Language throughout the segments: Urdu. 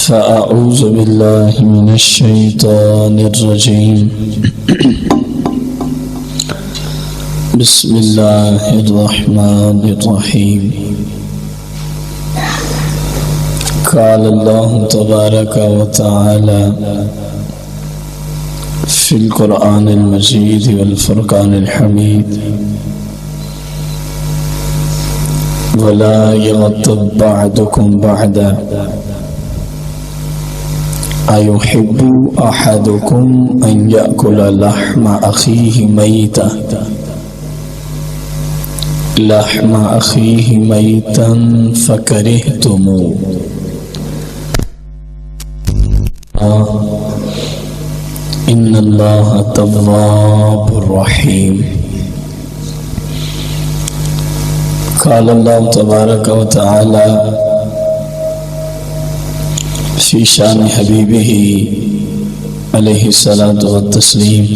فأعوذ بالله من الشيطان الرجيم بسم الله الرحمن الرحيم قال الله تبارك وتعالى في القرآن المجيد والفرقان الحميد ولا يغتب بعضكم بعضا أيحب أحدكم أن يأكل لحم أخيه ميتا فكرهتموه إن الله تواب رحيم. قال الله تبارك وتعالى في شان حبيبه عليه الصلاة والتسليم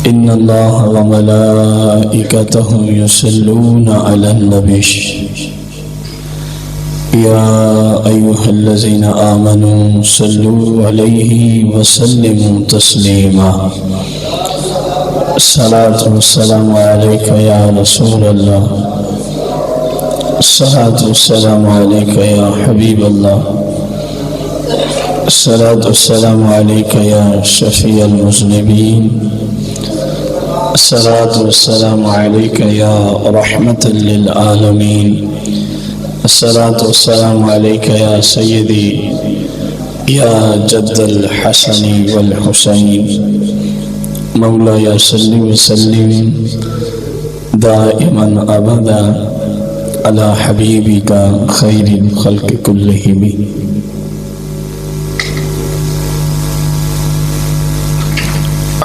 إن الله وملائكته يصلون على النبي يا أيها الذين آمنوا صلوا عليه وسلموا تسليما. الصلاة والسلام عليك يا رسول الله، الصلاة والسلام عليك يا حبيب الله، الصلاة والسلام عليك يا شفيع المذنبين، الصلاة والسلام عليك يا رحمة للعالمين، الصلاة والسلام عليك يا سيدي يا جد الحسن والحسين. مولاي صل وسلم دائما أبدا على حبيبك خير الخلق كلهم.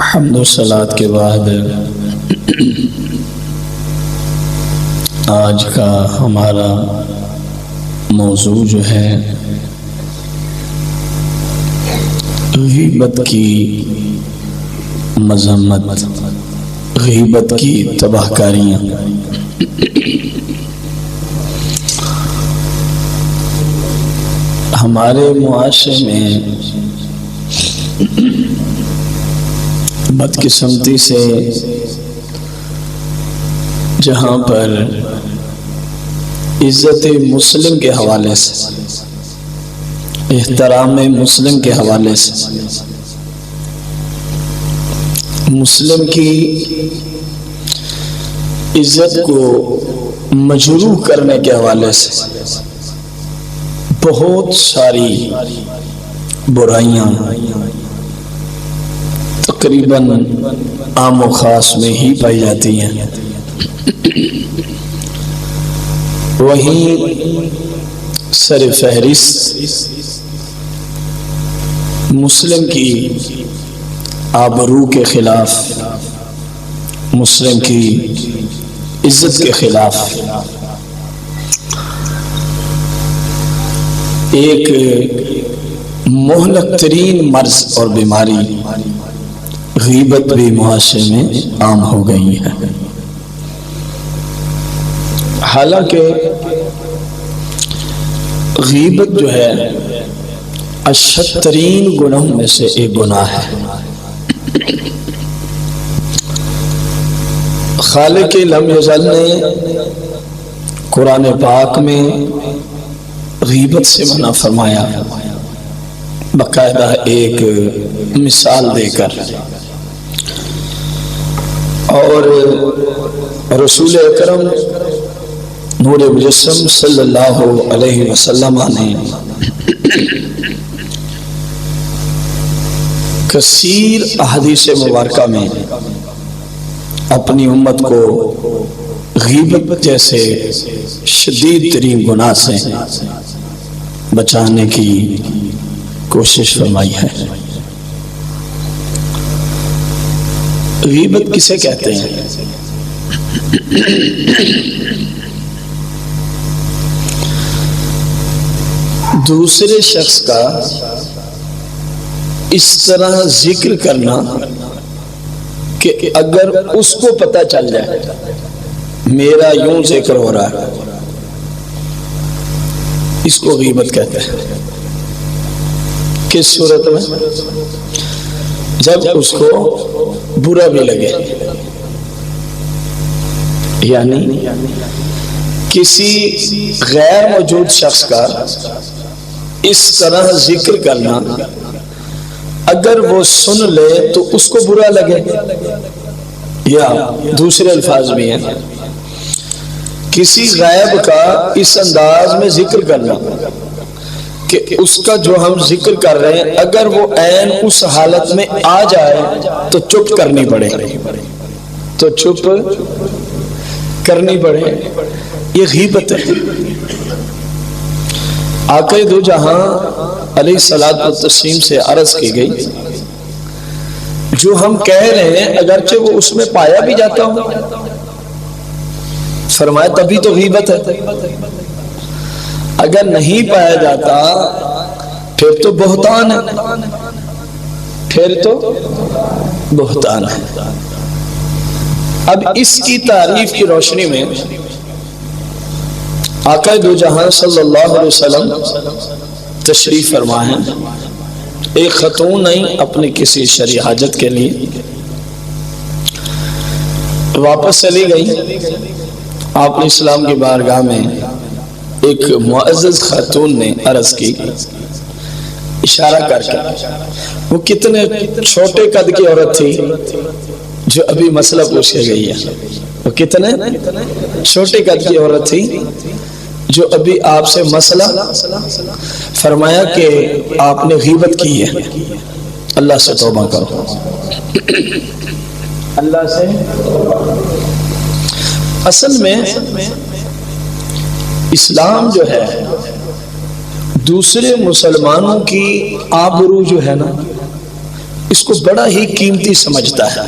حمد و صلاۃ کے بعد آج کا ہمارا موضوع جو ہے غیبت کی مذمت، غیبت کی تباہ کاریاں. ہمارے معاشرے میں بدقسمتی سے جہاں پر عزت مسلم کے حوالے سے، احترام مسلم کے حوالے سے، مسلم کی عزت کو مجروح کرنے کے حوالے سے بہت ساری برائیاں تقریباً عام و خاص میں ہی پائی جاتی ہیں. وہیں سر فہرست مسلم کی آبرو کے خلاف، مسلم کی عزت کے خلاف ایک مہلک ترین مرض اور بیماری غیبت بھی معاشرے میں عام ہو گئی ہے. حالانکہ غیبت جو ہے اشد ترین گناہوں میں سے ایک گناہ ہے. خالق لم یزل نے قرآن پاک میں غیبت سے منع فرمایا، باقاعدہ ایک مثال دے کر. اور رسول اکرم نور مجسم صلی اللہ علیہ وسلم نے کثیر احادیث مبارکہ میں اپنی امت کو غیبت جیسے شدید ترین گناہ سے بچانے کی کوشش فرمائی ہے. غیبت کسے کہتے ہیں؟ دوسرے شخص کا اس طرح ذکر کرنا کہ اگر اس کو پتہ چل جائے میرا یوں ذکر ہو رہا ہے، اس کو غیبت کہتے ہیں۔ کس صورت میں؟ جب اس کو برا بھی لگے، یعنی کسی غیر موجود شخص کا اس طرح ذکر کرنا، اگر وہ سن لے تو اس کو برا لگے، یا دوسرے الفاظ بھی ہیں، کسی غیب کا اس انداز میں ذکر کرنا کہ اس کا جو ہم ذکر کر رہے ہیں اگر وہ عین اس حالت میں آ جائے تو چپ کرنی پڑے، تو چپ کرنی پڑے، یہ غیبت ہے۔ آقا دو جہاں علیہ الصلوۃ والتسلیم سے عرض کی گئی، جو ہم کہہ رہے ہیں اگرچہ وہ اس میں پایا بھی جاتا ہو، فرمایا تبھی تو غیبت ہے، اگر نہیں پایا جاتا پھر تو بہتان ہے، پھر تو بہتان ہے۔ اب اس کی تعریف کی روشنی میں آقا دو جہاں صلی اللہ علیہ وسلم تشریف فرما ہے، ایک خاتون نہیں اپنی کسی شرعی حاجت کے لیے واپس چلی گئی، آپ نے اسلام کی بارگاہ میں ایک معزز خاتون نے عرض کی اشارہ کر کے، وہ کتنے چھوٹے قد کی عورت تھی جو ابھی مسئلہ پوچھے گئی ہے، وہ کتنے چھوٹے قد کی عورت تھی جو ابھی آپ سے مسئلہ فرمایا کہ آپ نے غیبت کی ہے، اللہ سے توبہ کرو، اللہ سے۔ اصل میں اسلام جو ہے دوسرے مسلمانوں کی آبرو جو ہے نا اس کو بڑا ہی قیمتی سمجھتا ہے،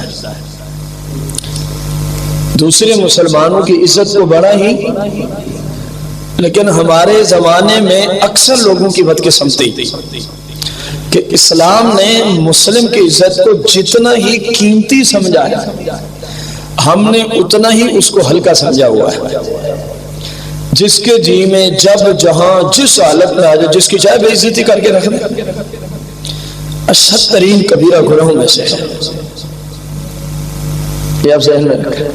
دوسرے مسلمانوں کی عزت کو بڑا ہی، لیکن ہمارے زمانے میں اکثر لوگوں کی بدقسمتی کہ اسلام نے مسلم کی عزت کو جتنا ہی قیمتی سمجھا ہے ہم نے اتنا ہی اس کو ہلکا سمجھا ہوا ہے۔ جس کے جی میں جب جہاں جس حالت میں آ جائے، جس کی چاہے بے عزتی کر کے رکھ دیں، اشد ترین کبیرہ گناہوں میں سے ہے، یہ آپ ذہن میں رکھیں۔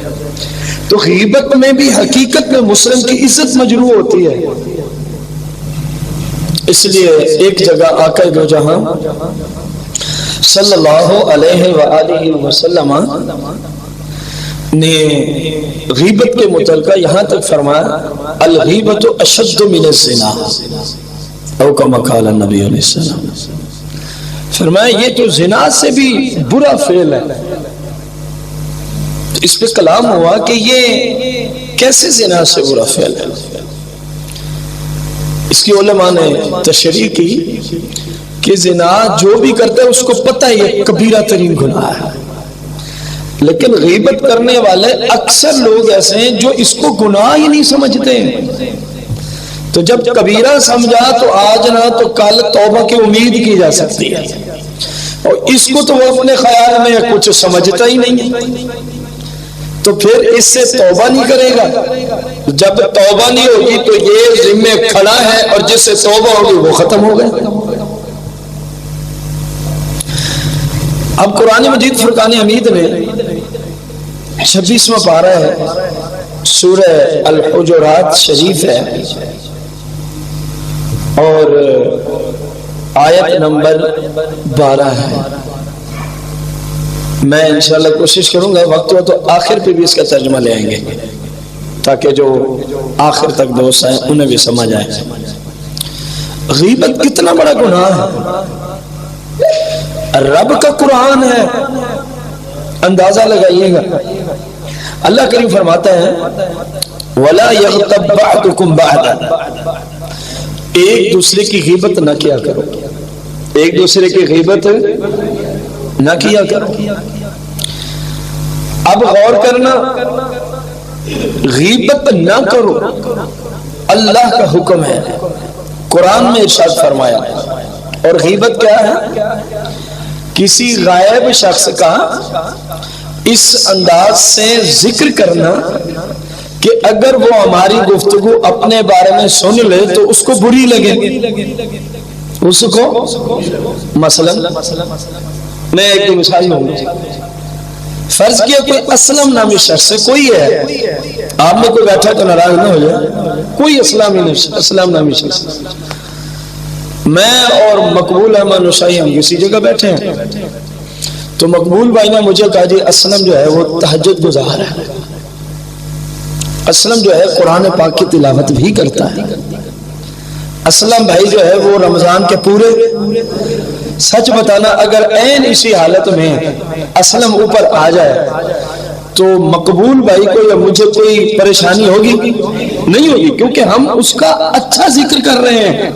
تو غیبت میں بھی حقیقت میں مسلم کی عزت مجروح ہوتی ہے، اس لیے ایک جگہ آقا دو جہاں صلی اللہ علیہ وآلہ وسلم نے غیبت کے متعلقہ یہاں تک فرمایا الغیبت اشد من الزنا، او کما قال النبی علیہ السلام، فرمایا یہ تو زنا سے بھی برا فعل ہے۔ اس پہ کلام ہوا کہ یہ کیسے زنا سے برا فعل ہے، اس کی علماء نے تشریح کی کہ زنا جو بھی کرتا ہے اس کو پتہ ہے یہ کبیرہ ترین گناہ ہے، لیکن غیبت کرنے والے اکثر لوگ ایسے ہیں جو اس کو گناہ ہی نہیں سمجھتے، تو جب کبیرہ سمجھا تو آج نہ تو کل توبہ کی امید کی جا سکتی ہے، اور اس کو تو وہ اپنے خیال میں کچھ سمجھتا ہی نہیں، تو پھر اس سے توبہ نہیں کرے گا، جب توبہ نہیں ہوگی تو یہ ذمہ کھڑا ہے، اور جس سے توبہ ہوگی وہ ختم ہو گئے۔ اب قرآن مجید فرقان حمید میں 26واں پارہ ہے، سورہ الحجرات شریف ہے، اور آیت نمبر 12 ہے۔ میں انشاءاللہ کوشش کروں گا وقت ہو تو آخر پہ بھی اس کا ترجمہ لے آئیں گے تاکہ جو آخر تک دوست ہیں انہیں بھی سمجھ آئے۔ غیبت کتنا بڑا گناہ ہے، رب کا قرآن ہے، اندازہ لگائیے گا۔ اللہ کریم فرماتا ہے وَلَا يَغْتَبْ بَعْضُكُمْ بَعْضًا، ایک دوسرے کی غیبت نہ کیا کرو، ایک دوسرے کی غیبت نہ کیا کرو۔ اب غور کرنا، غیبت نہ کرو اللہ کا حکم ہے، قرآن میں ارشاد فرمایا، اور غیبت کیا ہے؟ کسی غائب شخص کا اس انداز سے ذکر کرنا کہ اگر وہ ہماری گفتگو اپنے بارے میں سن لے تو اس کو بری لگے، اس کو مثلا میں ایک دو مثال دوں گا۔ فرض کیا کوئی اسلم نامی شخص ہے، کوئی ہے، آپ میں کوئی بیٹھا تو ناراض نہ ہو جائے، کوئی اسلام نامی شخص، میں اور مقبول احمد نسائی ہم کسی جگہ بیٹھے ہیں، تو مقبول بھائی نے مجھے کہا جی اسلم جو ہے وہ تہجد گزار ہے، اسلم جو ہے قرآن پاک کی تلاوت بھی کرتا ہے، اسلم بھائی جو ہے وہ رمضان کے پورے، سچ بتانا اگر عین اسی حالت میں اسلم اوپر آ جائے تو مقبول بھائی کو یا مجھے کوئی پریشانی ہوگی؟ نہیں ہوگی، کیونکہ ہم اس کا اچھا ذکر کر رہے ہیں۔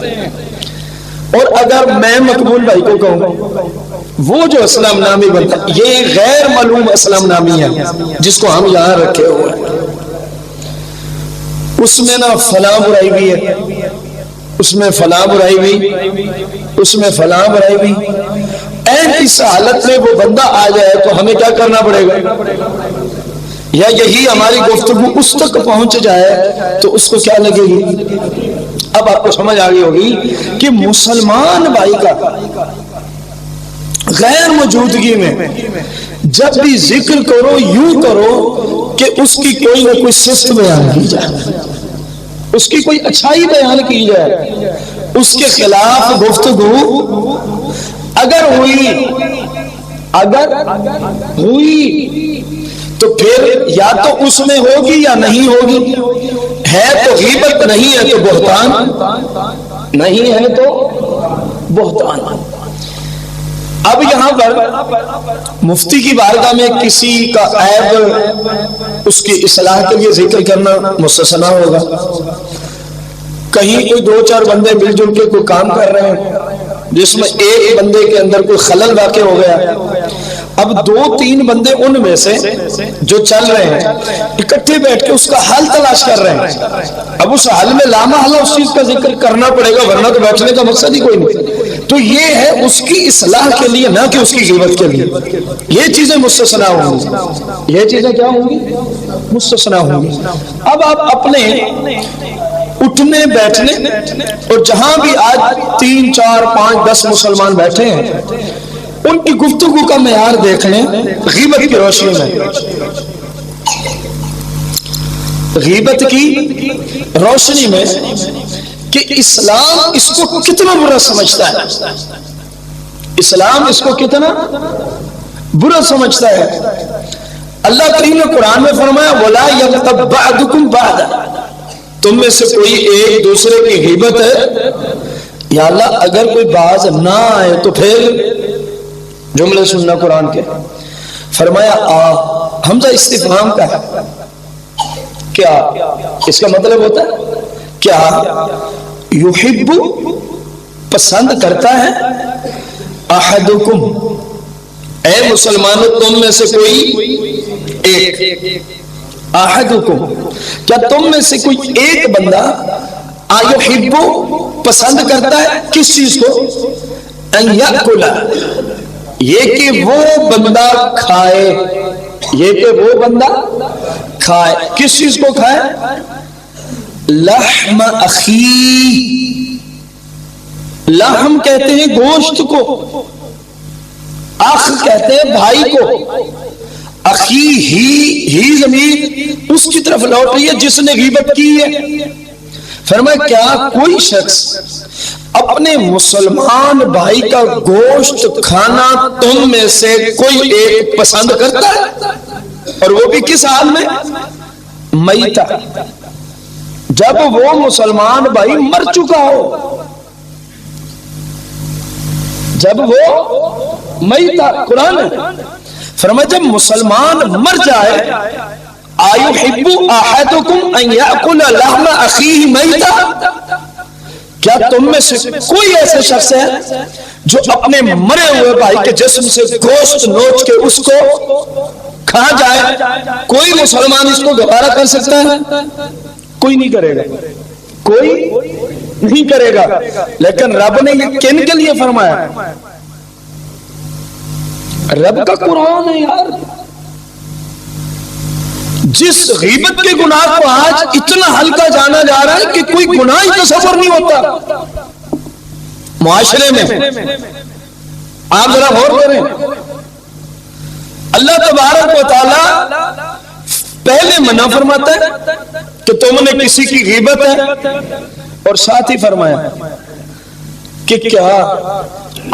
اور اگر میں مقبول بھائی کو کہوں وہ جو اسلام نامی بنتا، یہ غیر معلوم اسلام نامی ہے جس کو ہم یہاں رکھے ہوئے ہیں، اس میں نہ فلاں برائی بھی ہے، اس میں فلاں برائی بھی، اس میں فلاں برائی بھی، این اس حالت میں وہ بندہ آ جائے تو ہمیں کیا کرنا پڑے گا؟ یا یہی ہماری گفتگو اس تک پہنچ جائے تو اس کو کیا لگے گی؟ اب آپ کو سمجھ آ گئی ہوگی کہ مسلمان بھائی کا غیر موجودگی میں جب بھی ذکر کرو یوں کرو کہ اس کی کوئی نہ کوئی صفت بیان کی جائے، اس کی کوئی اچھائی بیان کی جائے، اس کے خلاف گفتگو اگر ہوئی تو پھر یا تو اس میں ہوگی یا نہیں ہوگی، ہے تو غیبت، نہیں ہے تو بہتان، نہیں ہے تو بہتان۔ اب یہاں پر مفتی کی بارگاہ میں کسی کا عیب اس کی اصلاح کے لیے ذکر کرنا مستثنا ہوگا، کہیں کوئی دو چار بندے مل جل کے کوئی کام کر رہے ہیں جس میں ایک بندے کے اندر کوئی خلل واقع ہو گیا، اب دو تین بندے ان میں سے جو چل رہے ہیں اکٹھے بیٹھ کے اس کا حل تلاش کر رہے ہیں، اب اس حل میں لامحالہ اس چیز کا ذکر کرنا پڑے گا ورنہ تو بیٹھنے کا مقصد ہی کوئی نہیں، تو یہ ہے اس کی اصلاح کے لیے نہ کہ اس کی غیبت کے لیے، یہ چیزیں مستثنا ہوں گی، یہ چیزیں کیا ہوں گی؟ مستثنا ہوں گی۔ اب آپ اپنے اٹھنے بیٹھنے اور جہاں بھی آج 3 4 5 10 مسلمان بیٹھے ہیں ان کی گفتگو کا معیار دیکھ لیں غیبت کی روشنی میں، غیبت کی روشنی میں کہ اسلام اس کو کتنا برا سمجھتا ہے، اسلام اس کو کتنا برا سمجھتا ہے۔ اللہ کریم نے قرآن میں فرمایا وَلَا يَغْتَبْ بَعْضُكُمْ بَعْضًا، تم میں سے کوئی ایک دوسرے کی غیبت ہے، یا اللہ اگر کوئی باز نہ آئے تو پھر جملے سننا قرآن کے، فرمایا حمزہ استفہام کا ہے، کیا اس کا مطلب ہوتا ہے کیا یحب پسند کرتا ہے، احدکم اے مسلمانوں تم میں سے کوئی ایک، احدکم کیا تم میں سے کوئی ایک بندہ یحب پسند کرتا ہے کس چیز کو، ان یاکل یہ کہ وہ بندہ کھائے، یہ کہ وہ بندہ کھائے، کس چیز کو کھائے؟ لحم اخی، لحم کہتے ہیں گوشت کو، اخ کہتے ہیں بھائی کو، اخی ہی ضمیر اس کی طرف لوٹ رہی ہے جس نے غیبت کی ہے۔ فرمایا کیا کوئی شخص اپنے مسلمان بھائی کا گوشت کھانا تم میں سے کوئی ایک پسند کرتا ہے، اور وہ بھی کس حال میں؟ میتہ، جب وہ مسلمان بھائی مر چکا ہو، جب وہ میتہ، قرآن فرمایا جب مسلمان مر جائے ایحب احدکم ان یاکل لحم اخیہ میتہ، کیا تم میں سے کوئی ایسے شخص ہے جو اپنے مرے ہوئے بھائی کے جسم سے گوشت نوچ کے اس کو کھا جائے؟ کوئی مسلمان اس کو گوارا کر سکتا ہے؟ کوئی نہیں کرے گا، کوئی نہیں کرے گا، لیکن رب نے یہ کن کے لیے فرمایا؟ رب کا قرآن ہے یار، جس غیبت کے گناہ کو آج اتنا ہلکا جانا جا رہا ہے کہ کوئی گناہ ہی تصور نہیں ہوتا معاشرے میں. آپ ذرا غور کریں, اللہ تبارک و تعالی پہلے منع فرماتا ہے کہ تم نے کسی کی غیبت ہے, اور ساتھ ہی فرمایا کہ کیا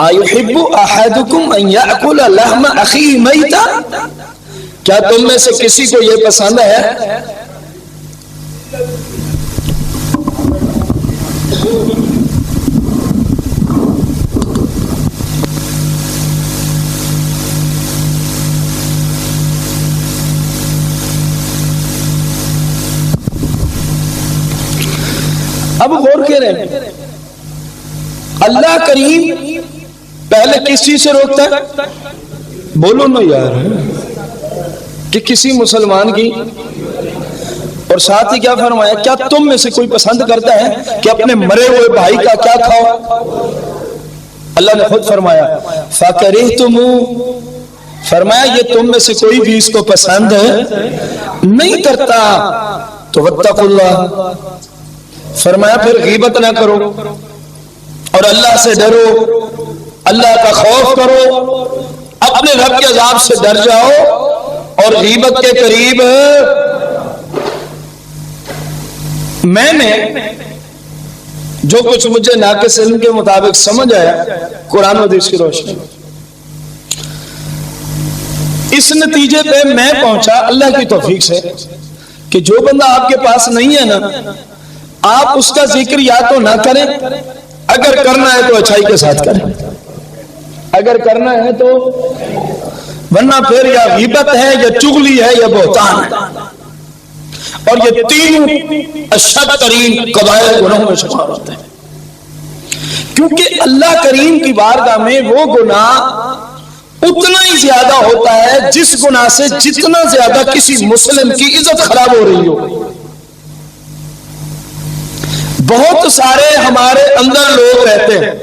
ایحب احدکم ان یاکل لحم اخیہ میتا, کیا تم میں سے کسی کو یہ پسند ہے اب غور کریں, اللہ کریم پہلے کس چیز سے روکتا ہے؟ بولو نا یار, کہ کسی مسلمان کی, اور ساتھ ہی کیا فرمایا, کیا تم میں سے کوئی پسند کرتا ہے کہ اپنے مرے ہوئے بھائی کا کیا کھاؤ؟ اللہ نے خود فرمایا فَكَرِهْتُمُ, فرمایا یہ تم میں سے کوئی بھی اس کو پسند نہیں کرتا تو وَاتَّقُوا اللَّهَ, فرمایا پھر غیبت نہ کرو اور اللہ سے ڈرو, اللہ کا خوف کرو, اپنے رب کے عذاب سے ڈر جاؤ اور غیبت کے قریب. میں نے جو کچھ مجھے ناقص علم کے مطابق سمجھ آیا قرآن و حدیث کی روشنی, اس نتیجے پہ میں پہنچا اللہ کی توفیق سے کہ جو بندہ آپ کے پاس نہیں ہے نا, آپ اس کا ذکر یا تو نہ کریں, اگر کرنا ہے تو اچھائی کے ساتھ کریں, اگر کرنا ہے تو, ورنہ پھر یا غیبت ہے یا چغلی ہے یا بہتان ہے, اور یہ تینوں اشد ترین کبائر گناہوں میں شمار ہوتے ہیں, کیونکہ اللہ کریم کی بارگاہ میں وہ گناہ اتنا ہی زیادہ ہوتا ہے جس گناہ سے جتنا زیادہ کسی مسلم کی عزت خراب ہو رہی ہو. بہت سارے ہمارے اندر لوگ رہتے ہیں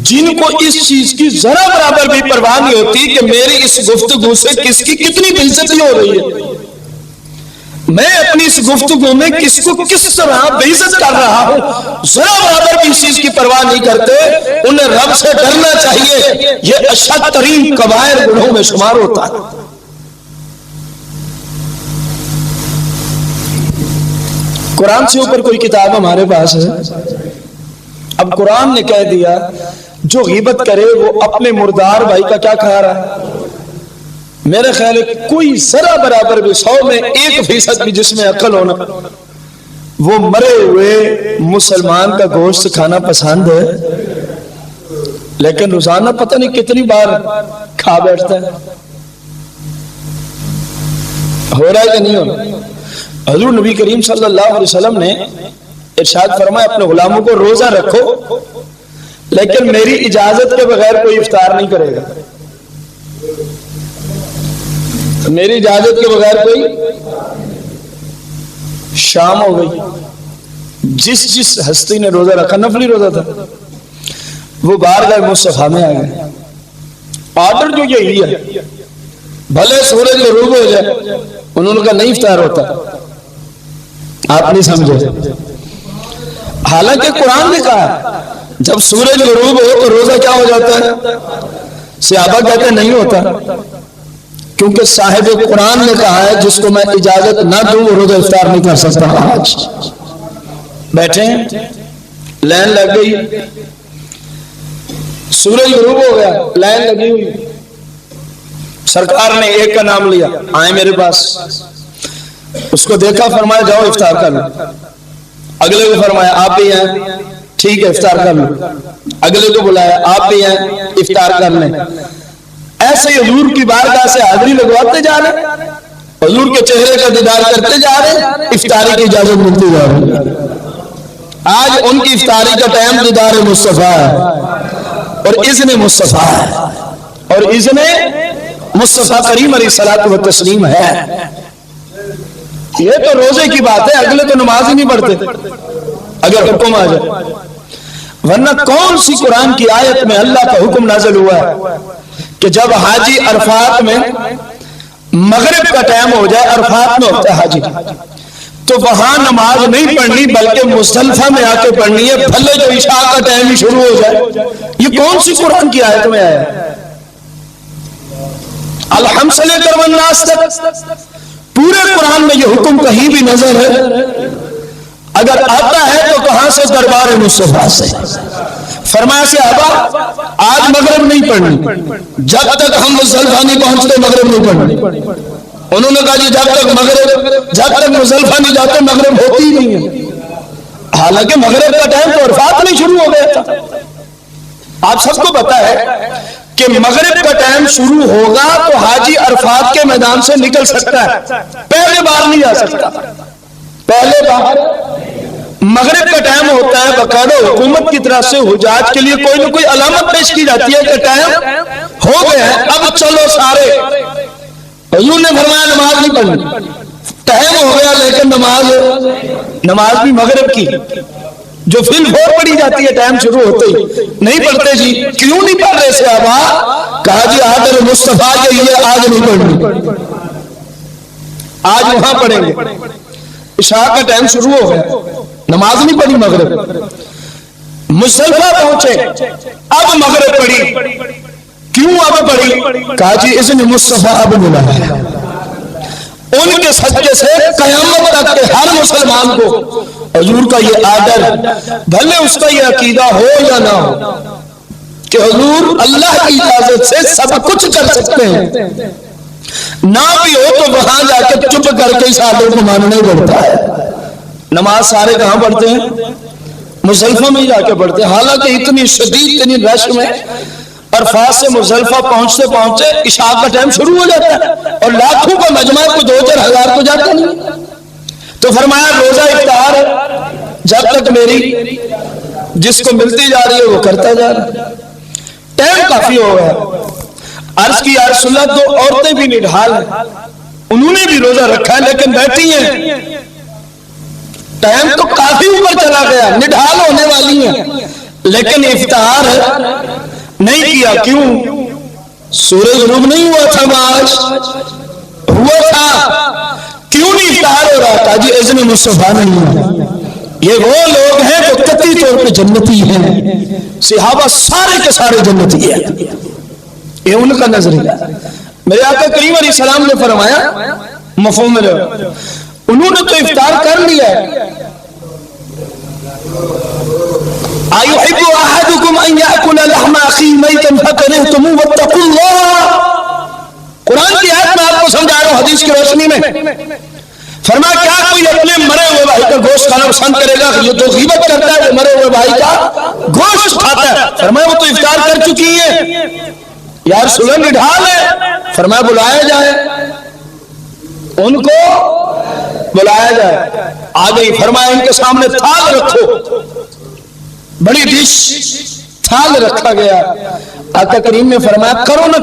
جن کو اس چیز کی ذرا برابر بھی پرواہ نہیں ہوتی کہ میری اس گفتگو سے کس کی کتنی بے عزتی ہو رہی ہے, میں اپنی اس گفتگو میں کس کو کس طرح بے عزت کر رہا ہوں, ذرا برابر بھی اس چیز کی پرواہ نہیں کرتے. انہیں رب سے ڈرنا چاہیے, یہ اشد ترین کبائر گناہوں میں شمار ہوتا ہے. قرآن سے اوپر کوئی کتاب ہمارے پاس ہے, اب قرآن نے کہہ دیا جو غیبت کرے وہ اپنے مردار بھائی کا کیا کھا رہا ہے. میرے خیال ہے کوئی ذرا برابر بھی 100 میں 1% بھی جس میں عقل ہونا, وہ مرے ہوئے مسلمان کا گوشت کھانا پسند ہے, لیکن روزانہ پتہ نہیں کتنی بار کھا بیٹھتا ہے. ہو رہا ہے کہ نہیں ہو رہا؟ حضور نبی کریم صلی اللہ علیہ وسلم نے ارشاد فرمایا اپنے غلاموں کو روزہ رکھو لیکن میری اجازت کے بغیر کوئی افطار نہیں کرے گا, میری اجازت کے بغیر کوئی. شام ہو گئی, جس ہستی نے روزہ رکھا, نفلی روزہ تھا, وہ بارگاہ مصطفیٰ میں آ گئے. آرڈر جو یہی ہے بھلے سورج غروب ہو جائے, انہوں نے کہا نہیں افطار ہوتا. آپ نہیں سمجھے, حالانکہ قرآن نے کہا جب سورج غروب ہو تو روزہ کیا ہو جاتا ہے. صحابہ کہتے ہیں نہیں ہوتا, کیونکہ صاحب قرآن نے کہا ہے جس کو میں اجازت نہ دوں وہ روزہ افطار نہیں کر سکتا. آج بیٹھے ہیں, لائن لگ گئی, سورج غروب ہو گیا, لائن لگی ہوئی, سرکار نے ایک کا نام لیا, آئے میرے پاس, اس کو دیکھا, فرمایا جاؤ افطار کر لو. اگلے کو فرمایا آپ بھی ہیں, ٹھیک ہے افطار کر لو. اگلے کو بلایا, آپ بھی ہیں, افطار کر لیں. ایسے حضور کی بارگاہ سے حاضری لگواتے جا رہے, حضور کے چہرے کا دیدار کرتے جا رہے, افطاری کی اجازت ملتی جا رہی. آج ان کی افطاری کا ٹائم دیدار مصطفیٰ ہے اور اذن مصطفیٰ ہے, اور اذن مصطفیٰ کریم علیہ الصلوۃ والتسلیم ہے. یہ تو روزے کی بات ہے, اگلے تو نماز ہی نہیں پڑھتے اگر حکم آ جائے. ورنہ کون سی قرآن کی آیت میں اللہ کا حکم نازل ہوا ہے کہ جب حاجی عرفات میں مغرب کا ٹائم ہو جائے، عرفات میں ہوتا ہے حاجی، تو وہاں نماز نہیں پڑھنی بلکہ مزدلفہ میں آ کے پڑھنی ہے، بھلے جو عشاء کا ٹائم ہی شروع ہو جائے۔ یہ کون سی قرآن کی آیت میں آیا ہے؟ الحمد سے لے کر والناس تک پورے قرآن میں یہ حکم کہیں بھی نظر ہے؟ اگر آتا ہے تو کہاں سے؟ دربار مصطفیٰ سے۔ فرمایا صحابہ آج مغرب نہیں پڑھنی جب تک ہم مزدلفہ نہیں پہنچتے، مغرب نہیں پڑھنی۔ انہوں نے کہا جی جب تک مزدلفہ نہیں جاتے مغرب ہوتی ہی نہیں ہے، حالانکہ مغرب کا ٹائم تو عرفات نہیں شروع ہو گیا تھا۔ آپ سب کو پتا ہے کہ مغرب کا ٹائم شروع ہوگا تو حاجی عرفات کے میدان سے نکل سکتا ہے، پہلے باہر نہیں جا سکتا۔ پہلے باہر مغرب کا ٹائم ہوتا ہے، باقاعدہ حکومت کی طرف سے حجاج کے لیے کوئی نہ کوئی علامت پیش کی جاتی ہے کہ ٹائم ہو گیا ہے، اب چلو سارے۔ حضور نے فرمایا نماز نہیں پڑھنی، ٹائم ہو گیا لیکن نماز بھی مغرب کی جو فی الفور پڑھی جاتی ہے ٹائم شروع ہوتے ہی نہیں پڑھتے۔ جی کیوں نہیں پڑھ رہے صحابہ؟ کہا جی آدر مصطفیٰ کے لیے آج نہیں پڑھنی، آج وہاں پڑھیں گے۔ عشاء کا ٹائم شروع ہو گیا، نماز نہیں پڑھی مغرب، مزدلفہ پہنچے اب مغرب پڑھی، کیوں اب پڑھی؟ کہا جی اذن مصطفیٰ اب ملا ہے، ان کے صدقے سے قیامت تک کے ہر مسلمان کو حضور کا یہ آرڈر، بھلے اس کا یہ عقیدہ ہو یا نہ ہو کہ حضور اللہ کی اجازت سے سب کچھ کر سکتے ہیں، نہ بھی ہو تو وہاں جا کے چپ کر کے اس آرڈر کو ماننا ہی پڑتا ہے۔ نماز سارے کہاں پڑھتے ہیں؟ مزدلفہ میں ہی جا کے پڑھتے ہیں، حالانکہ اتنی شدید اتنی رش میں عرفات سے مزدلفہ پہنچتے پہنچتے عشاء کا ٹائم شروع ہو جاتا ہے، اور لاکھوں کا مجمع کو 2-4 ہزار تو جاتا نہیں۔ تو فرمایا روزہ افطار جب تک میری جس کو ملتی جا رہی ہے وہ کرتا جا رہا ہے، ٹائم کافی ہو گیا۔ عرض کی یا رسول اللہ 2 عورتیں بھی نڈھال ہیں، انہوں نے بھی روزہ رکھا ہے لیکن بیٹھی ہیں، ٹائم تو کافی اوپر چلا گیا، نڈھال ہونے والی ہیں لیکن افطار نہیں کیا۔ کیوں؟ سورج غروب نہیں ہوا تھا، معاش ہوا تھا، کیوں نہیں افطار ہو رہا تھا؟ جی اذن مصطفیٰ نہیں ہوا۔ یہ وہ لوگ ہیں جو قطعی طور پہ جنتی ہیں، صحابہ سارے کے سارے جنتی ہیں، یہ ان کا نظریہ۔ میرے آقا کریم علیہ السلام نے فرمایا مفہوم میں انہوں نے تو افطار کر لیا ہے، أَيُحِبُّ أَحَدُكُمْ أَنْ يَأْكُلَ لَحْمَ أَخِيهِ مَيْتًا فَكَرِهْتُمُوهُ وَاتَّقُوا اللَّهَ۔ قرآن کی آیت میں آپ کو سمجھا رہا ہوں حدیث کی روشنی میں۔ فرمایا کیا کوئی اپنے مرے ہوئے بھائی کا گوشت کھانا پسند کرے گا؟ جو تو غیبت کرتا ہے وہ مرے ہوئے بھائی کا گوشت کھاتا ہے۔ فرمایا وہ تو افطار کر چکی ہے، یا رسول اللہ نڈھال ہے۔ فرمایا بلایا جائے، ان کو بلایا جائے۔ آ گئی، فرمایا ان کے سامنے تھال رکھو، بڑی ڈش تھال رکھا گیا۔ آقا کریم نے فرمایا کرو نہ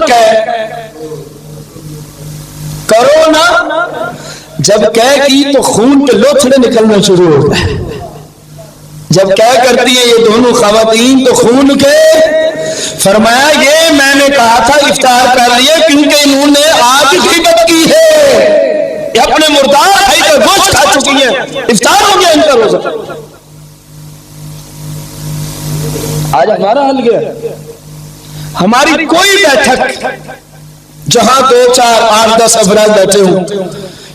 کرو نہ، جب کی تو خون کے لوتھڑے نکلنا شروع ہو گئے۔ جب کرتی ہیں یہ دونوں خواتین تو خون کے، فرمایا یہ میں نے کہا تھا افطار کر لیے کیونکہ انہوں نے آج غیبت کی ہے، یہ اپنے مردار بھائی کا گوشت کھا چکی ہیں، افطار ہو گیا ان کا روزہ۔ آج ہمارا حل گیا، ہماری کوئی بیٹھک جہاں 2-4 8-10 افراد بیٹھے ہوں،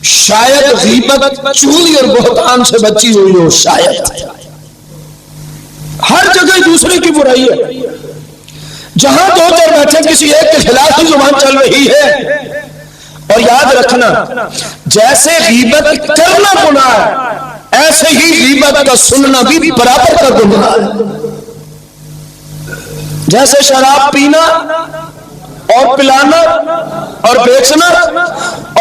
شاید غیبت چوری اور بہتان سے بچی ہوئی ہو، شاید ہر جگہ دوسرے کی برائی ہے۔ جہاں 2-4 بیٹھے کسی ایک کے خلاف ہی زبان چل رہی ہے۔ اور یاد رکھنا جیسے غیبت کرنا گناہ ہے ایسے ہی غیبت کا سننا بھی برابر کا گناہ ہے۔ جیسے شراب پینا اور پلانا اور بیچنا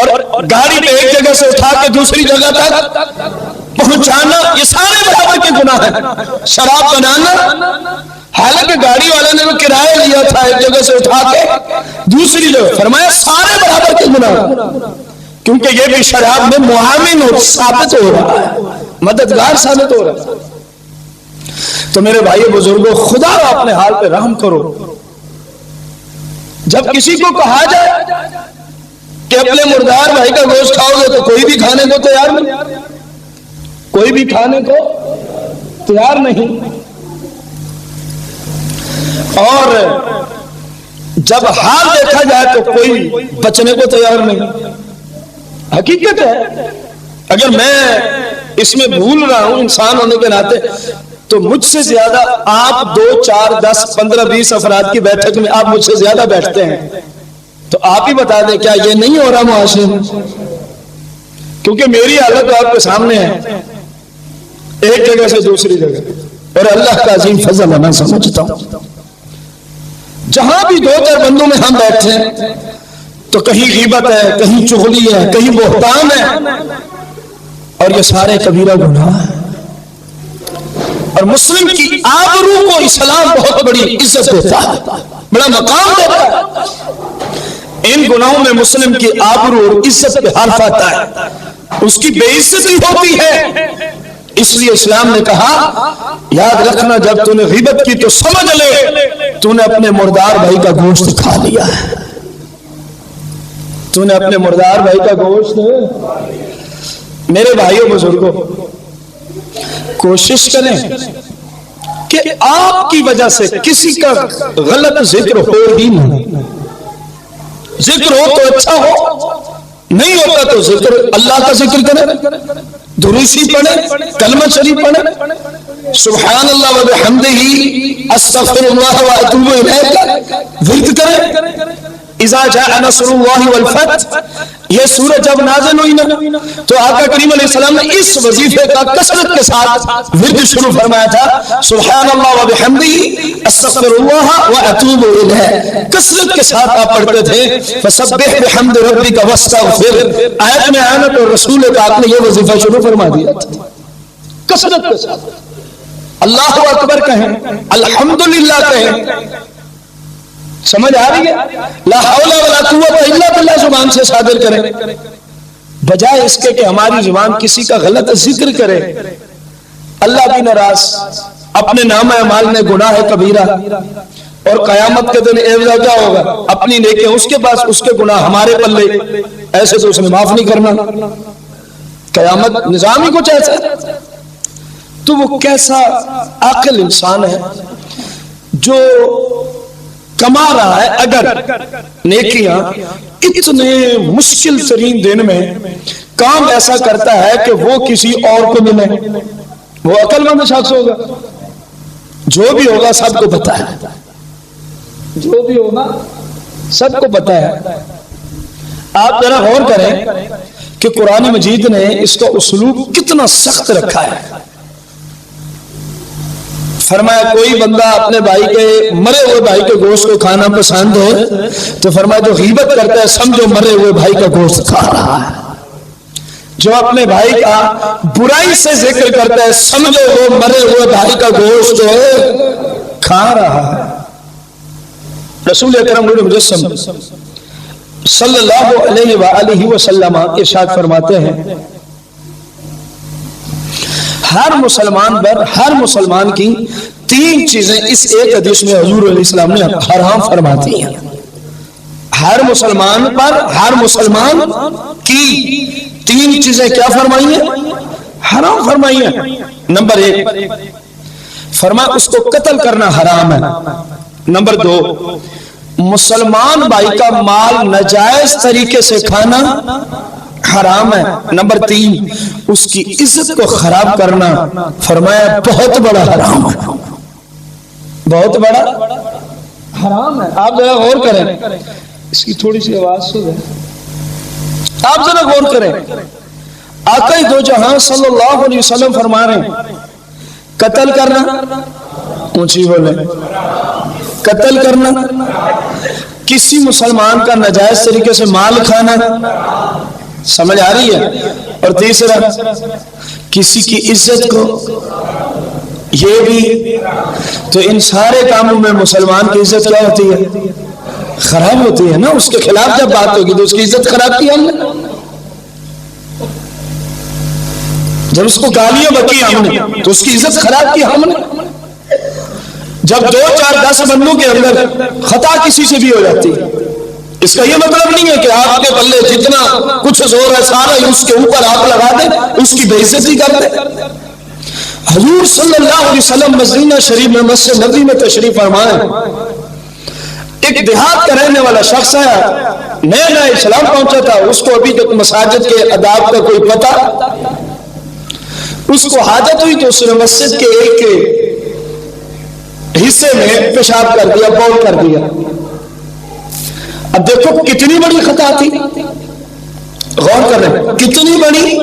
اور گاڑی پہ ایک جگہ سے اٹھا کے دوسری جگہ تک پہنچانا، یہ سارے برابر کے گناہ ہیں۔ شراب بنانا، حالانکہ گاڑی والے نے وہ کرایہ لیا تھا ایک جگہ سے اٹھا کے دوسری جگہ، فرمایا سارے برابر کے گناہ، کیونکہ یہ بھی شراب میں معاون ثابت ہو رہا ہے، مددگار ثابت ہو رہا ہے۔ تو میرے بھائی بزرگوں، خدا اپنے حال پہ رحم کرو۔ جب کسی کو کہا جائے کہ اپنے مردار بھائی کا گوشت کھاؤ گے تو کوئی بھی کھانے کو تیار نہیں، کوئی بھی کھانے کو تیار نہیں. اور جب حال دیکھا جائے تو کوئی بچنے کو تیار نہیں. حقیقت ہے. اگر میں اس میں بھول رہا ہوں انسان ہونے کے ناطے تو مجھ سے زیادہ آپ 2 4 10 15 20 افراد کی بیٹھک میں آپ مجھ سے زیادہ بیٹھتے ہیں، تو آپ ہی بتا دیں کیا یہ نہیں ہو رہا معاشرے میں؟ کیونکہ میری حالت آپ کے سامنے ہے، ایک جگہ سے دوسری جگہ. اور اللہ کا عظیم فضل ہے، میں سمجھتا ہوں جہاں بھی 2 4 بندوں میں ہم بیٹھے ہیں تو کہیں غیبت ہے، کہیں چغلی ہے، کہیں بہتان ہے، اور یہ سارے کبیرہ گناہ ہیں. اور مسلم کی آبرو کو اسلام بہت بڑی عزت دیتا ہے، بڑا مقام دیتا ہے. ان گناہوں میں مسلم کی آبرو اور عزت پہ حرف آتا ہے، اس کی بے عزتی ہوتی ہے. اس لیے اسلام نے کہا یاد رکھنا جب تو نے غیبت کی تو سمجھ لے تو نے اپنے مردار بھائی کا گوشت کھا لیا ہے. تو نے اپنے مردار بھائی کا گوشت. میرے بھائیوں بزرگوں، کوشش کریں کہ آپ کی وجہ سے کسی کا غلط ذکر ہو ہی نہیں. ذکر ہو تو اچھا ہو، نہیں ہوتا تو ذکر اللہ کا ذکر کریں، دروسی پڑھیں، کلمہ شریف پڑھیں، سبحان اللہ و بحمدہ استغفر اللہ و اتوب الیہ ورد کریں. اذا جاء نصر اللہ والفتح، یہ سورہ جب نازل ہوئی نا تو آقا کریم علیہ السلام نے اس وظیفے کا کثرت کے ساتھ ورد شروع فرمایا تھا، سبحان اللہ و بحمدہ استغفر اللہ و اتوب الیہ. کثرت کے ساتھ آپ پڑھتے تھے فسبح بحمد ربک واستغفر. آیت میں آنا تو رسول پاک نے یہ وظیفہ شروع فرما دیا تھا کثرت کے ساتھ. اللہ اکبر کہیں، الحمدللہ کہیں. سمجھ آ رہی ہے؟ لا حول ولا قوت الا باللہ زبان سے صادر کریں، بجائے اس کے کہ ہماری زبان کسی کا غلط ذکر کرے. اللہ بھی ناراض، اپنے نام اعمال میں گناہ کبیرہ، اور قیامت کے دن ایوزا کیا ہوگا؟ اپنی نیکیاں اس کے پاس، اس کے گناہ ہمارے پلے. ایسے تو اس نے معاف نہیں کرنا. قیامت نظام ہی کچھ ایسا ہے. تو وہ کیسا عاقل انسان ہے جو کما رہا ہے اگر نیکیاں اتنے مشکل ترین دن میں کام ایسا کرتا ہے کہ وہ کسی اور کو ملے. وہ عقل مند شخص ہوگا. جو بھی ہوگا سب کو پتا ہے، جو بھی ہوگا سب کو پتا ہے. آپ ذرا غور کریں کہ قرآن مجید نے اس کا اسلوب کتنا سخت رکھا ہے. فرمایا کوئی بندہ اپنے بھائی کے مرے ہوئے بھائی کے گوشت کو کھانا پسند ہے تو فرمایا جو غیبت کرتا ہے سمجھو مرے ہوئے بھائی کا گوشت کھا رہا ہے. جو اپنے بھائی کا برائی سے ذکر کرتا ہے سمجھو وہ مرے ہوئے بھائی کا گوشت کھا رہا ہے. رسول اکرم مجسم صلی اللہ علیہ وآلہ وسلم ارشاد فرماتے ہیں ہر مسلمان پر، ہر مسلمان کی 3 چیزیں اس ایک حدیث میں حضور علیہ السلام نے حرام فرما دی ہیں. ہر مسلمان پر، ہر مسلمان کی 3 چیزیں کیا فرمائی ہیں؟ حرام فرمائی ہیں. نمبر 1 فرمایا اس کو قتل کرنا حرام ہے. نمبر 2 مسلمان بھائی کا مال ناجائز طریقے سے کھانا حرام ہے. نمبر 3 اس کی عزت کو خراب کرنا فرمایا بہت بڑا حرام ہے، بہت بڑا حرام ہے. آپ ذرا غور کریں، اس کی تھوڑی سی آواز سن لیں. آپ ذرا غور کریں، آقا دو جہاں صلی اللہ علیہ وسلم فرما رہے ہیں قتل کرنا، اونچی بولیں، قتل کرنا، کسی مسلمان کا ناجائز طریقے سے مال کھانا، سمجھ آ رہی ہے؟ اور تیسرا کسی کی عزت کو، یہ بھی. تو ان سارے کاموں میں مسلمان کی عزت کیا ہوتی ہے؟ خراب ہوتی ہے نا. اس کے خلاف جب بات ہوگی تو اس کی عزت خراب کی ہم نے. جب اس کو گالیاں بکی ہم نے تو اس کی عزت خراب کی ہم نے. جب 2 4 10 بندوں کے اندر خطا کسی سے بھی ہو جاتی ہے اس کا یہ مطلب نہیں ہے کہ آپ کے پلے جتنا کچھ زور ہے سارا ہی اس کے اوپر آپ لگا دیں، اس کی بے عزتی کر دیں۔ حضور صلی اللہ علیہ وسلم مدینہ شریف میں مسجد نبوی میں تشریف فرمائے، ایک دیہات کا رہنے والا شخص ہے، نیا نیا اسلام پہنچا تھا، اس کو ابھی تک مساجد کے آداب کا کوئی پتہ، اس کو حاجت ہوئی تو اس نے مسجد کے ایک حصے میں پیشاب کر دیا، بول کر دیا۔ اب دیکھو کتنی بڑی خطا تھی، غور کر رہے ہیں کتنی بڑی،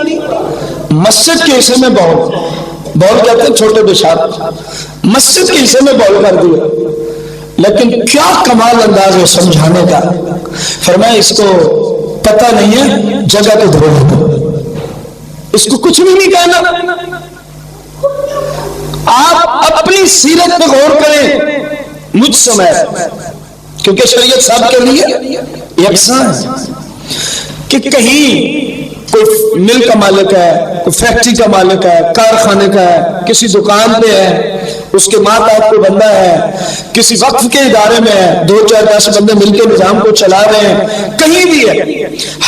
مسجد کے حصے میں بول کہتے ہیں چھوٹے پیشاب، مسجد کے حصے میں بول کر دیا، لیکن کیا کمال انداز ہے سمجھانے کا۔ فرمایا اس کو پتہ نہیں ہے جگہ کو دھو دو، اس کو کچھ بھی نہیں کہنا۔ آپ اپنی سیرت پہ غور کریں مجھ سمیت، کیونکہ شریعت سب کے لیے یکساں ہے، کہ کہیں کوئی مل کا مالک ہے، کوئی فیکٹری کا مالک ہے، کارخانے کا ہے، کسی دکان پہ ہے، اس کے ماتحت کوئی بندہ ہے، کسی وقف کے ادارے میں ہے، 2 4 10 بندے مل کے نظام کو چلا رہے ہیں، کہیں بھی ہے،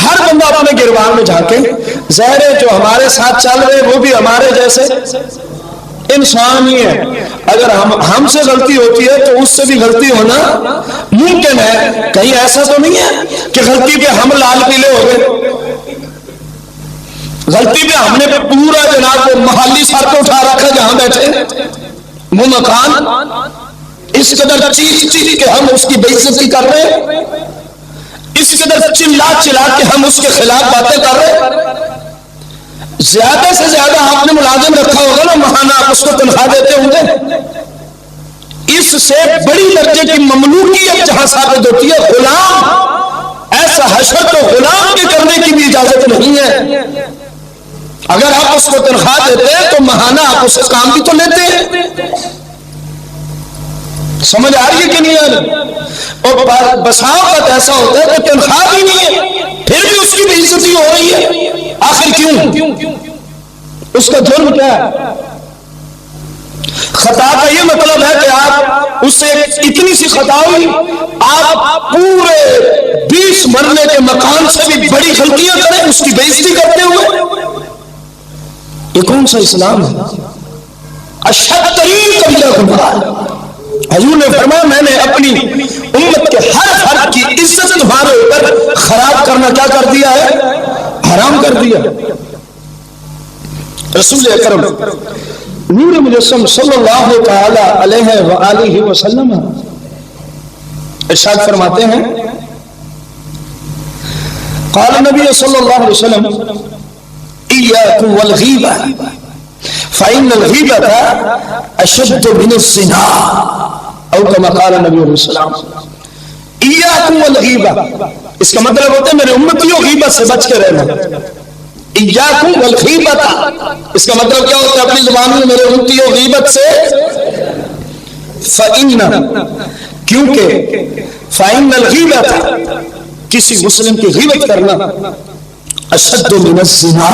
ہر بندہ اپنے گروان میں جھانکے، ظاہر ہے جو ہمارے ساتھ چل رہے ہیں وہ بھی ہمارے جیسے انسان ہی ہے۔ اگر ہم سے غلطی ہوتی ہے تو اس سے بھی غلطی ہونا ممکن ہے، کہیں ایسا تو نہیں ہے کہ غلطی پہ ہم لال پیلے ہو گئے، غلطی پہ ہم نے پورا جناب محلی سر کو اٹھا رکھا جہاں بیٹھے منہ مکان، اس قدر چیخ کے ہم اس کی بے عزتی کر رہے ہیں، اس قدر چلا کے ہم اس کے خلاف باتیں کر رہے ہیں۔ زیادہ سے زیادہ آپ نے ملازم رکھا ہوگا نا، ماہانہ آپ اس کو تنخواہ دیتے ہوں گے، اس سے بڑی درجے کی مملوکیت جہاں ثابت ہوتی ہے غلام، ایسا حشر تو غلام کے کرنے کی بھی اجازت نہیں ہے۔ اگر آپ اس کو تنخواہ دیتے ہیں تو ماہانہ آپ اس سے کام بھی تو لیتے ہیں، سمجھ آ رہی ہے کہ نہیں آ رہی؟ اور بسا اوقات ایسا ہوتا ہے کہ تنخواہ بھی نہیں ہے پھر بھی اس کی بے عزتی ہو رہی ہے، آخر کیوں؟ اس کا جرم کیا ہے؟ خطا کا یہ مطلب ہے کہ آپ اس سے اتنی سی خطا ہوئی، آپ پورے 20 مرلے کے مکان سے بھی بڑی غلطیاں کریں، اس کی بے عزتی کرتے ہوئے، یہ کون سا اسلام ہے؟ اشد ترین کبیرہ گناہ ہے۔ حضور نے فرمایا میں نے اپنی امت کے ہر فرد کی عزت تمہارے اوپر خراب کرنا کیا کر دیا ہے؟ حرام کر دیا۔ رسول اکرم نور مجسم صلی اللہ تعالی علیہ وآلہ وسلم ارشاد فرماتے ہیں، قال النبی صلی اللہ علیہ وسلم ایاکم والغیبہ فإن الغیبۃ اشد من الزنا، او کما قال نبی علیہ السلام۔ ایاکم والغیبہ، اس کا مطلب ہوتا ہے میرے امتیوں غیبت سے بچ کے رہنا۔ ایاکم والغیبۃ، اس کا مطلب کیا ہوتا ہے اپنی زبان میں میرے امتیوں غیبت سے، فإن، کیونکہ فإن الغیبۃ، کسی مسلم کی غیبت کرنا، اشد من الزنا،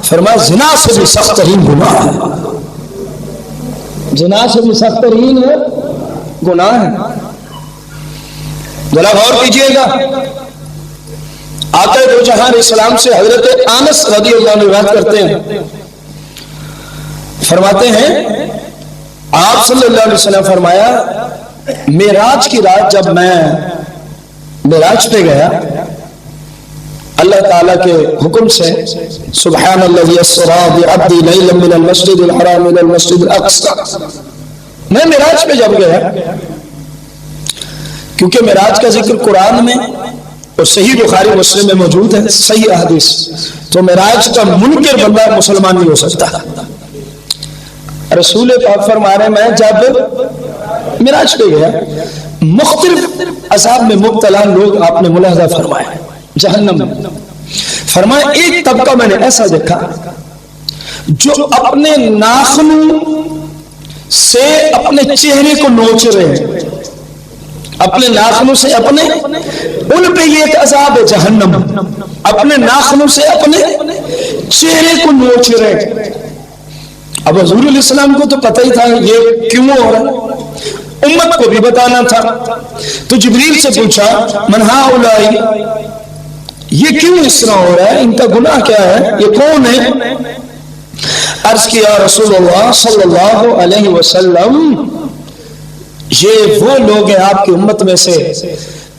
فرمایا زنا سے بھی سخت ترین گناہ ہے، زنا سے بھی سخت ترین گناہ ہے۔ ذرا غور کیجئے گا، آقا دو جہاں علیہ السلام سے حضرت انس رضی اللہ عنہ روایت کرتے ہیں، فرماتے ہیں آپ صلی اللہ علیہ وسلم فرمایا معراج کی رات جب میں معراج پہ گیا، اللہ تعالیٰ کے حکم سے سبحان الذی اسری بعبدہ لیلا من المسجد الحرام الى المسجد الاقصی، میں معراج پہ جب گیا، کیونکہ معراج کا ذکر قرآن میں اور صحیح بخاری مسلم میں موجود ہے، صحیح حدیث، تو معراج کا منکر بندہ مسلمان نہیں ہو سکتا۔ رسول پاک فرما رہے میں جب معراج پہ گیا، مختلف عذاب میں مبتلا لوگ آپ نے ملاحظہ فرمایا جہنم میں، فرمایا ایک طبقہ میں نے ایسا دیکھا جو اپنے ناخنوں سے اپنے چہرے کو نوچ رہے ہیں، اپنے ناخنوں سے اپنے، ان پہ یہ ایک عذاب ہے جہنم، اپنے ناخنوں سے اپنے چہرے کو نوچ رہے۔ اب حضور علیہ السلام کو تو پتہ ہی تھا یہ کیوں ہو رہا ہے، امت کو بھی بتانا تھا. تو جبریل سے پوچھا من ہؤلاء، یہ کیوں اس طرح ہو رہا ہے، ان کا گناہ کیا ہے، یہ کون ہے؟ عرض کیا رسول اللہ صلی اللہ علیہ وسلم یہ وہ لوگ ہیں آپ کی امت میں سے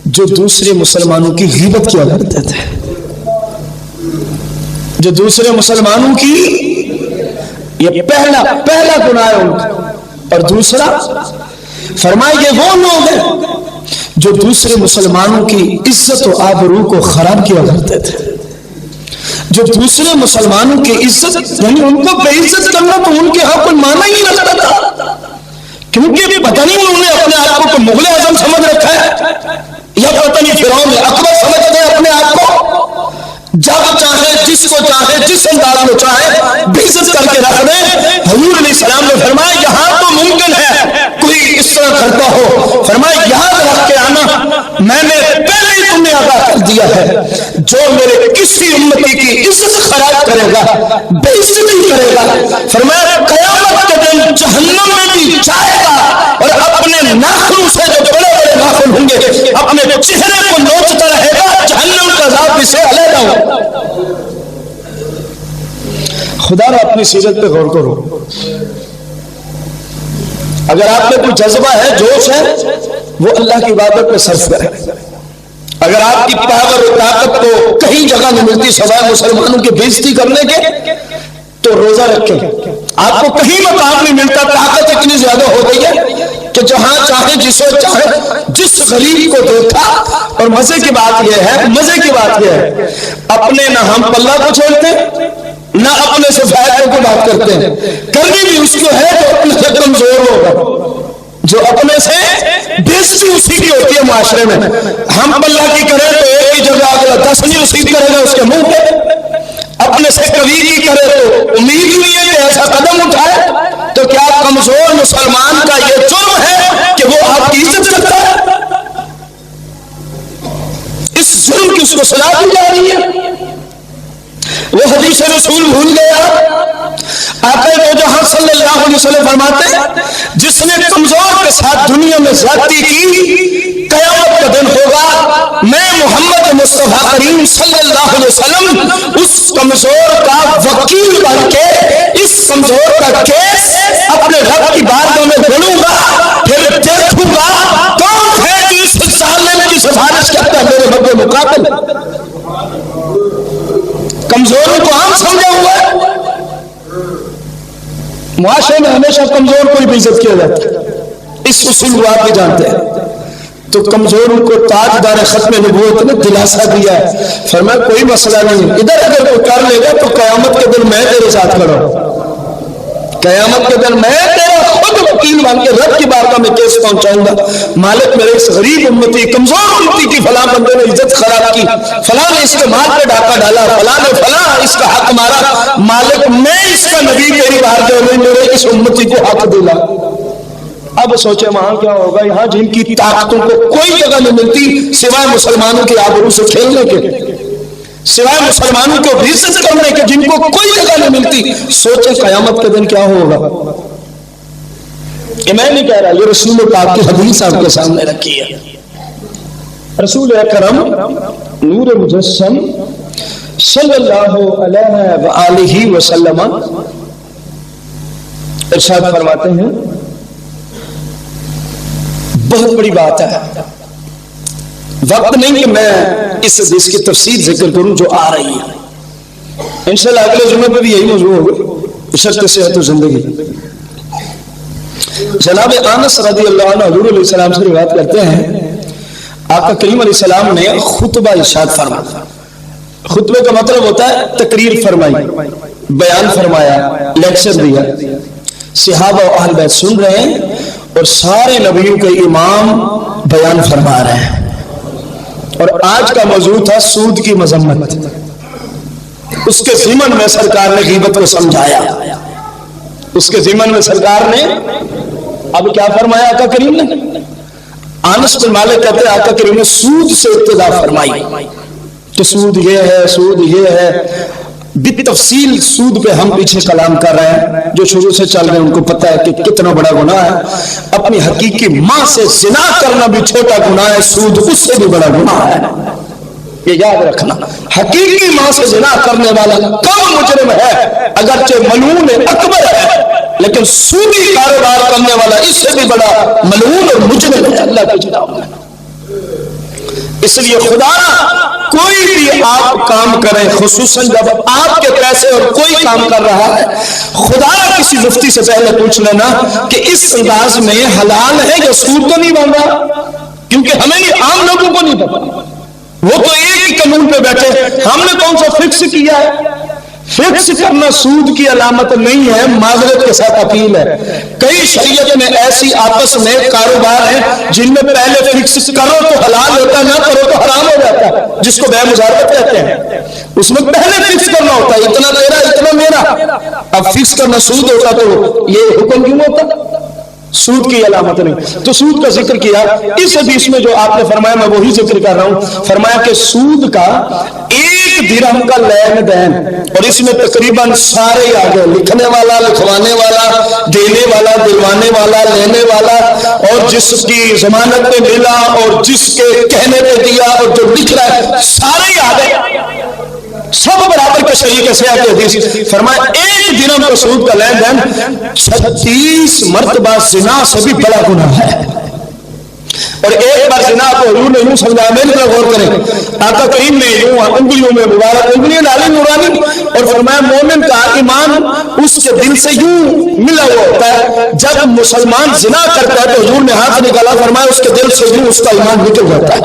جو دوسرے مسلمانوں کی غیبت کیا کرتے تھے، جو دوسرے مسلمانوں کی، یہ پہلا گناہ ہے ان کا. اور دوسرا فرمایا یہ وہ لوگ ہیں جو دوسرے مسلمانوں کی عزت و آبرو کو خراب کیا کرتے تھے. جو دوسرے مسلمانوں کی عزت، یعنی ان کو بے عزت کرنا تو ان کے ہاں کوئی معنی ہی نہ لگتا تھا، کیونکہ پتہ نہیں انہوں نے اپنے آپ کو مغل اعظم سمجھ رکھا ہے یا پتہ نہیں فرعون اکبر سمجھتے ہیں اپنے آپ کو. جب چاہے جس کو چاہے جس انداز میں چاہے بے عزت کر کے رکھ دیں. حضور علیہ السلام نے فرمایا یہاں تو ممکن ہے کوئی اس طرح کرتا ہو، فرمایا یاد رکھ کے آنا میں نے پہلے ہی تمہیں آگاہ کر دیا ہے جو میرے کسی امتی کی عزت خراب کرے گا، بے عزتی کرے گا، فرمایا قیامت کے دن جہنم میں بھی جائے گا اور اپنے ناخنوں سے جو بڑے بڑے ناخن ہوں گے اپنے چہرے کو نوچتا رہے گا، جہنم کا عذاب اسے علیحدہ ہو. خدا را اپنی سیرت پہ غور کرو. اگر آپ میں کوئی جذبہ ہے، جوش ہے، وہ اللہ کی عبادت پہ صرف کرے. اگر آپ کی پاور و طاقت کو کہیں جگہ نہیں ملتی سوائے مسلمانوں کی بے عزتی کرنے کے، تو روزہ رکھیں. آپ کو کہیں مقام نہیں ملتا، طاقت اتنی زیادہ ہو گئی ہے کہ جہاں چاہے جسے چاہے جس غریب کو دیکھا. اور مزے کی بات یہ ہے اپنے نہ ہم پلہ کو چھوڑتے نہ اپنے سے فائدے کو بات کرتے ہیں. کرنی بھی اس کو ہے جو اپنے سے کمزور ہوگا، جو اپنے سے بےعزتی اسی کی ہوتی ہے معاشرے میں. ہم پلہ کی کریں تو ایک ہی جگہ اگلا 10 نہیں اسی کرے گا اس کے منہ پہ. اپنے سے کبھی کی کرے تو امید نہیں ہے کہ ایسا قدم اٹھائے. تو کیا کمزور مسلمان کا یہ جرم ہے کہ وہ آپ کی عزت کرتا ہے؟ اس ظلم کی اس کو سزا دی جا رہی ہے. وہ حدیث رسول بھول گیا. آقا دو جہاں صلی اللہ علیہ وسلم فرماتے ہیں جس نے کمزور کے ساتھ دنیا میں زیادتی کی، قیامت کا دن ہوگا میں محمد مصطفیٰ کریم صلی اللہ علیہ وسلم اس کمزور کا وکیل بن کے اس کمزور کا کیس اپنے رب کی بارگاہ میں لڑوں گا. پھر دیکھوں گا کون ہے کہ اس ظالم کی سفارش کرتا ہے میرے رب مقابل. کمزوروں کو عام سمجھا ہوا ہے. معاشرے میں ہمیشہ کمزور کو بھی عزت کیا جاتا ہے، اس اصول کو آپ بھی جانتے ہیں. تو کمزوروں کو تاجدار ختم نبوت نے دلاسا دیا ہے، فرمایا کوئی مسئلہ نہیں، ادھر اگر کوئی کر لے گا تو قیامت کے دن میں تیرے ساتھ کھڑا ہوں. قیامت کے دن میں تیرا خود وکیل بن کے رب کی بارگاہ میں کیس پہنچاؤں گا. مالک میرے اس غریب امتی کمزور امتی کی فلاں بندے نے عزت خراب کی، فلاں نے اس کے مال پہ ڈاکہ ڈالا، فلاں نے فلاں اس کا حق مارا. مالک میں اس کا نبی تیری بارگاہ میں میرے اس امتی کو حق دلا. اب سوچے وہاں کیا ہوگا؟ یہاں جن کی طاقتوں کو کوئی جگہ نہیں ملتی سوائے مسلمانوں کے آبرو سے کھیلنے کے، سوائے مسلمانوں کو عزت کرنے کے، جن کو کوئی جگہ نہیں ملتی. سوچیں قیامت کے دن کیا ہوگا. یہ میں نہیں کہہ رہا، یہ رسول پاک کی حدیث آپ کے سامنے رکھی ہے. رسول اکرم نور مجسم صلی اللہ علیہ وآلہ وسلم ارشاد فرماتے ہیں بہت بڑی بات ہے، وقت نہیں کہ میں اس حدیث کی تفسیر ذکر کروں جو آ رہی ہے. انشاءاللہ اگلے جمعے پہ بھی یہی موضوع ہوگا، شرط صحت و زندگی. جناب انس رضی اللہ عنہ حضور علیہ السلام سے روایت کرتے ہیں آقا کریم علیہ السلام نے خطبہ ارشاد فرمایا. خطبے کا مطلب ہوتا ہے تقریر فرمائی، بیان فرمایا، لیکچر دیا. صحابہ و اہل بیت سن رہے ہیں اور سارے نبیوں کے امام بیان فرما رہے ہیں. اور آج کا موضوع تھا سود کی مذمت. اس کے ضمن میں سرکار نے غیبت کو سمجھایا. اس کے ضمن میں سرکار نے اب کیا فرمایا آقا کریم نے؟ انس بن مالک کہتے ہیں آقا کریم نے سود سے ابتدا فرمائی کہ سود یہ ہے، سود یہ ہے. بالتفصیل سود پہ ہم پیچھے کلام کر رہے ہیں، جو شروع سے چل رہے ہیں ان کو پتہ ہے کہ کتنا بڑا گناہ ہے۔ اپنی حقیقی ماں سے زنا کرنا بھی چھوٹا گناہ ہے، سود اس سے بھی بڑا گناہ ہے، یہ یاد رکھنا۔ حقیقی ماں سے زنا کرنے والا کم مجرم ہے، اگرچہ ملعون اکبر ہے، لیکن سودی کاروبار کرنے والا اس سے بھی بڑا ملعون اور مجرم ہے اللہ کی جناب میں۔ اس لیے خدا کوئی بھی آپ کام کریں، خصوصاً جب آپ کے پیسے اور کوئی کام کر رہا ہے، خدا کسی مفتی سے پہلے پوچھ لینا کہ اس انداز میں حلال ہے یا سود تو نہیں بن رہا، کیونکہ ہمیں عام لوگوں کو نہیں پتا، وہ تو ایک ہی قانون پہ بیٹھے، ہم نے کون سا فکس کیا ہے؟ فکس کرنا سود کی علامت نہیں ہے، معذرت کے ساتھ اپیل ہے۔ کئی شریعت میں ایسی آپس میں کاروبار ہیں جن میں پہلے فکس کرو تو حلال ہوتا ہے، نہ کرو تو حرام ہو جاتا ہے، جس کو بے مزارت کہتے ہیں۔ اس میں پہلے فکس کرنا ہوتا ہے، اتنا تیرا اتنا میرا۔ اب فکس کرنا سود ہوتا تو یہ حکم کیوں ہوتا؟ سود کی علامت نہیں۔ تو سود کا ذکر کیا، اس حدیث میں جو آپ نے فرمایا میں وہی ذکر کر رہا ہوں، فرمایا کہ سود کا 1 درہم کا لین دین، اور اس میں تقریباً سارے آ گئے، لکھنے والا، لکھوانے والا، دینے والا، دلوانے والا، لینے والا، اور جس کی ضمانت پہ ملا اور جس کے کہنے پہ دیا اور جو لکھ رہا ہے، سارے آ گئے، سب برابر کے شریک سے آتی حدیث۔ فرمایا 1 درہم کا سود کا لین دین 36 مرتبہ زنا سے بھی بڑا گناہ ہے۔ اور ایک بار زنا کو حضور نے یوں سمجھایا، میری طرف غور کریں، آقا کریم نے یوں انگلیوں میں مبارک انگلیاں ڈالی نورانی، اور فرمایا مومن کا ایمان اس کے دل سے یوں ملا ہوا ہوتا ہے، جب مسلمان زنا کرتا ہے تو حضور نے ہاتھ نکالا، فرمایا اس کے دل سے یوں اس کا ایمان نکل جاتا ہے۔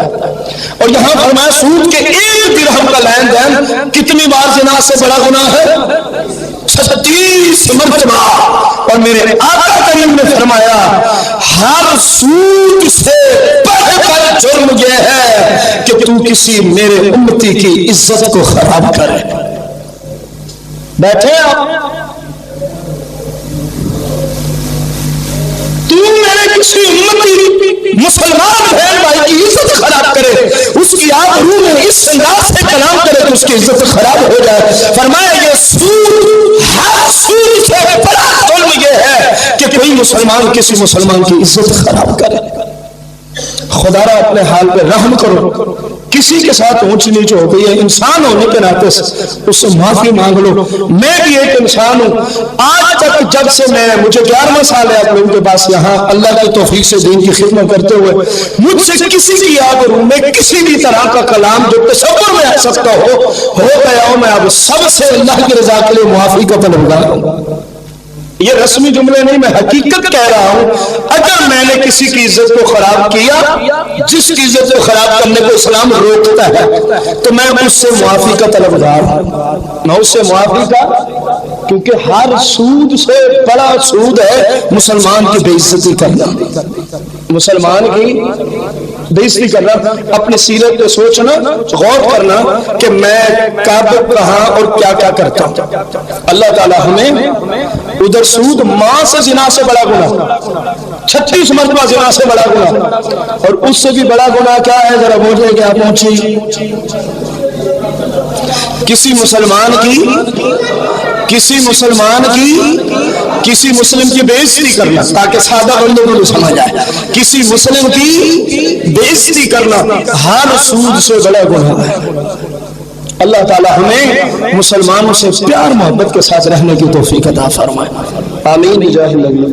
اور یہاں فرمایا سود کے 1 درہم کا لین دین کتنی بار زنا سے بڑا گناہ ہے؟ 36 مرتبہ۔ اور میرے آقا کریم نے فرمایا ہر سود سے بڑھ کر جرم یہ ہے کہ تو کسی میرے امتی کی عزت کو خراب کرے۔ بیٹھے آپ، تو میرے کسی امتی مسلمان بہن بھائی کی عزت خراب کرے، اس کی آبرو میں اس انداز سے کلام کرے تو اس کی عزت خراب ہو جائے۔ فرمایا یہ سود، ہر سود سے بڑا ظلم یہ ہے کہ کوئی مسلمان کسی مسلمان کی عزت خراب کرے۔ خدا را اپنے حال پہ رحم کرو، کسی کے ساتھ اونچ نیچ ہو گئی ہے، انسان ہونے کے ناطے اس سے معافی مانگ لو۔ میں بھی ایک انسان ہوں، آج تک جب سے مجھے 11واں سال ہے آپ لوگوں کے پاس یہاں اللہ کی توفیق سے دین کی خدمت کرتے ہوئے، مجھ سے کسی کی آبرو میں کسی بھی طرح کا کلام جو تصور میں آ سکتا ہو گیا ہو، میں اب سب سے اللہ کی رضا کے لیے معافی کا طلبگار ہوں۔ یہ رسمی جملے نہیں، میں حقیقت کہہ رہا ہوں۔ اگر میں نے کسی کی عزت کو خراب کیا، جس کی عزت کو خراب کرنے کو اسلام روکتا ہے، تو میں اس سے معافی کا طلبگار ہوں، میں اس سے معافی کا، کیونکہ ہر سود سے بڑا سود ہے مسلمان کی بے عزتی کرنا، مسلمان کی بے عزتی کرنا۔ اپنی سیرت پہ سوچنا، غور کرنا کہ میں کب کہاں اور کیا کیا کرتا ہوں۔ اللہ تعالی ہمیں ادھر سود، ماں سے زنا سے بڑا گناہ، 36 مرتبہ زنا سے بڑا گناہ، اور اس سے بھی بڑا گناہ کیا ہے ذرا بولے کہ آپ پہنچی، کسی مسلمان کسی مسلم کی بے عزتی کرنا، تاکہ سادہ بندوں کو سمجھ آئے، کسی مسلم کی بے عزتی کرنا ہر سود سے بڑا گناہ ہے۔ اللہ تعالی ہمیں مسلمانوں سے پیار محبت کے ساتھ رہنے کی توفیق عطا فرمائے، آمین بجاہ النبی۔